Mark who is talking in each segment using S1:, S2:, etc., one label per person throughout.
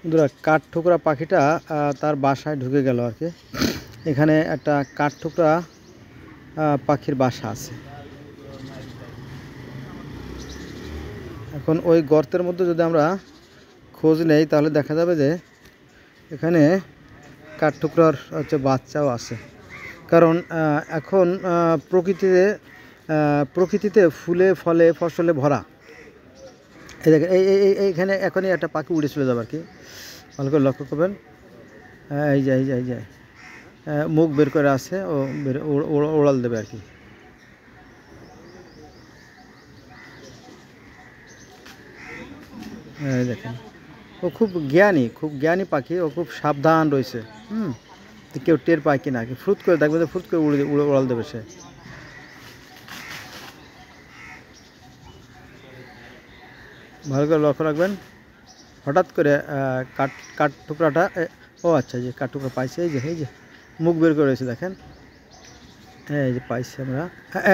S1: বন্ধুরা কাঠঠোকরা পাখিটা তার বাসায় ঢুকে গেল আর কি। এখানে একটা কাঠঠোকরা পাখির বাসা আছে। এখন ওই গর্তের মধ্যে যদি আমরা খোঁজ নেই তাহলে দেখা যাবে যে এখানে কাঠঠোকরার বাচ্চাও আছে। কারণ এখন প্রকৃতিতে ফুলে ফলে ফসলে ভরা। এই দেখেন এইখানে এখনই একটা পাখি উড়ে চলে যাবে আর কি, ভালো করে লক্ষ্য করবেন। এই যে মুখ বের করে আছে, ও ওড়াল দেবে আর কি। দেখেন ও খুব জ্ঞানী পাখি, ও খুব সাবধান রয়েছে। কেউ টের পায় কিনা কি, ফ্রুত করে দেখবে যে ফ্রুত করে উড়াল দেবে সে। ভালো করে লক্ষ্য রাখবেন। হঠাৎ করে কাঠ টুকরাটা, ও আচ্ছা, যে কাঠ টুকরা পাইছে, এই যে মুখ বের করে রয়েছে দেখেন। এই যে পাইছে আমরা,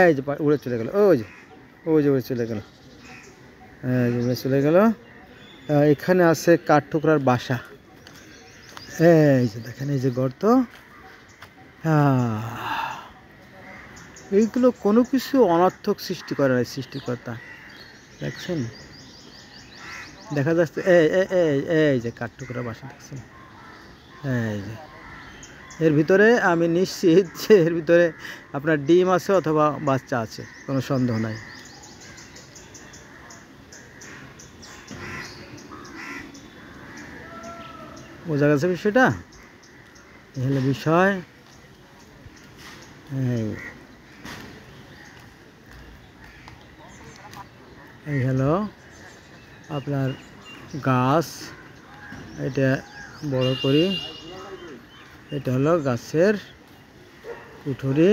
S1: এই যে উড়ে চলে গেল, ওই যে উড়ে চলে গেল, উড়ে চলে গেল। এখানে আছে কাঠ টুকরার বাসা। এই যে দেখেন, এই যে গর্ত। এইগুলো কোনো কিছু অনর্থক সৃষ্টি করে না সৃষ্টিকর্তা, দেখছেন? দেখা যাচ্ছে এই যে কাঠঠোকরা বাসা দেখছেন। এই যে এর ভিতরে আমি নিশ্চিত যে এর ভিতরে আপনার ডিম আছে অথবা বাচ্চা আছে, কোনো সন্দেহ নাই। বোঝা গেছে বিষয়টা? এই হলো বিষয়। এই হলো আপনার গাছ, এটা বড় করি, এটা হলো গাছের কুঠুরি।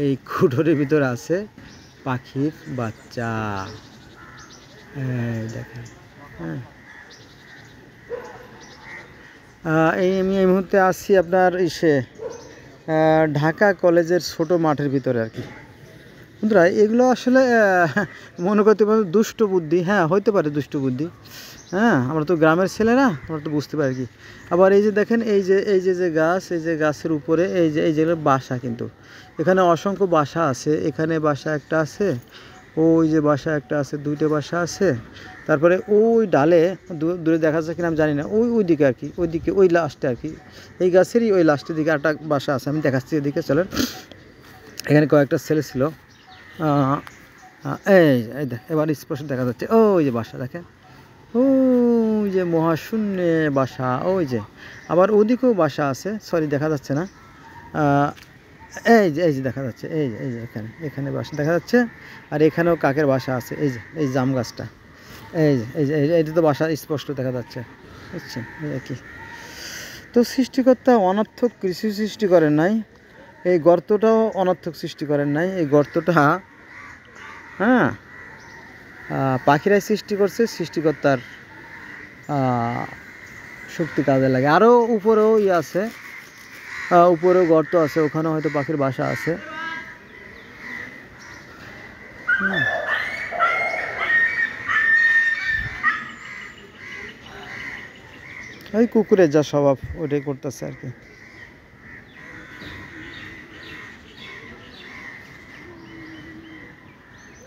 S1: এই কুঠুরির ভিতরে আছে পাখির বাচ্চা। দেখেন, হ্যাঁ। আমি এই মুহূর্তে আসছি আপনার ঢাকা কলেজের ছোট মাঠের ভিতরে আর কি। বন্ধুরা এগুলো আসলে মনে করতে পারে দুষ্ট বুদ্ধি, হ্যাঁ হইতে পারে দুষ্ট বুদ্ধি। হ্যাঁ, আমরা তো গ্রামের ছেলে না, আমরা তো বুঝতে পারি কি। আবার এই যে দেখেন, এই যে গাছ, এই যে গাছের উপরে এই যেগুলো বাসা, কিন্তু এখানে অসংখ্য বাসা আছে। এখানে বাসা একটা আছে, ওই যে বাসা একটা আছে, দুইটা বাসা আছে। তারপরে ওই ডালে দূরে দেখা যাচ্ছে কিনা আমি জানি না, ওই দিকে আর কি, ওইদিকে ওই লাস্টে আর কি, এই গাছেরই ওই লাস্টের দিকে একটা বাসা আছে। আমি দেখাচ্ছি এদিকে চলেন। এখানে কয়েকটা ছেলে ছিল। এই দেখ, এবার স্পষ্ট দেখা যাচ্ছে ওই যে বাসা দেখেন, ওই যে মহাশূন্যে বাসা। ওই যে আবার ওদিকেও বাসা আছে, সরি দেখা যাচ্ছে না। এই যে দেখা যাচ্ছে, এই যে এখানে বাসা দেখা যাচ্ছে। আর এখানেও কাকের বাসা আছে, এই জাম গাছটা। এই যে এইটা তো বাসা স্পষ্ট দেখা যাচ্ছে, বুঝছেন? এই আর কি। তো সৃষ্টিকর্তা অনর্থক কিছু সৃষ্টি করেন নাই, এই গর্তটাও অনর্থক সৃষ্টি করেন নাই। এই গর্তটা হ্যাঁ পাখিরাই সৃষ্টি করছে, সৃষ্টিকর্তার শক্তি কাজে লাগে। আরও উপরেও আছে, উপরেও গর্ত আছে, ওখানে হয়তো পাখির বাসা আছে। ওই কুকুরের যা স্বভাব ওটাই করতেছে আর কি।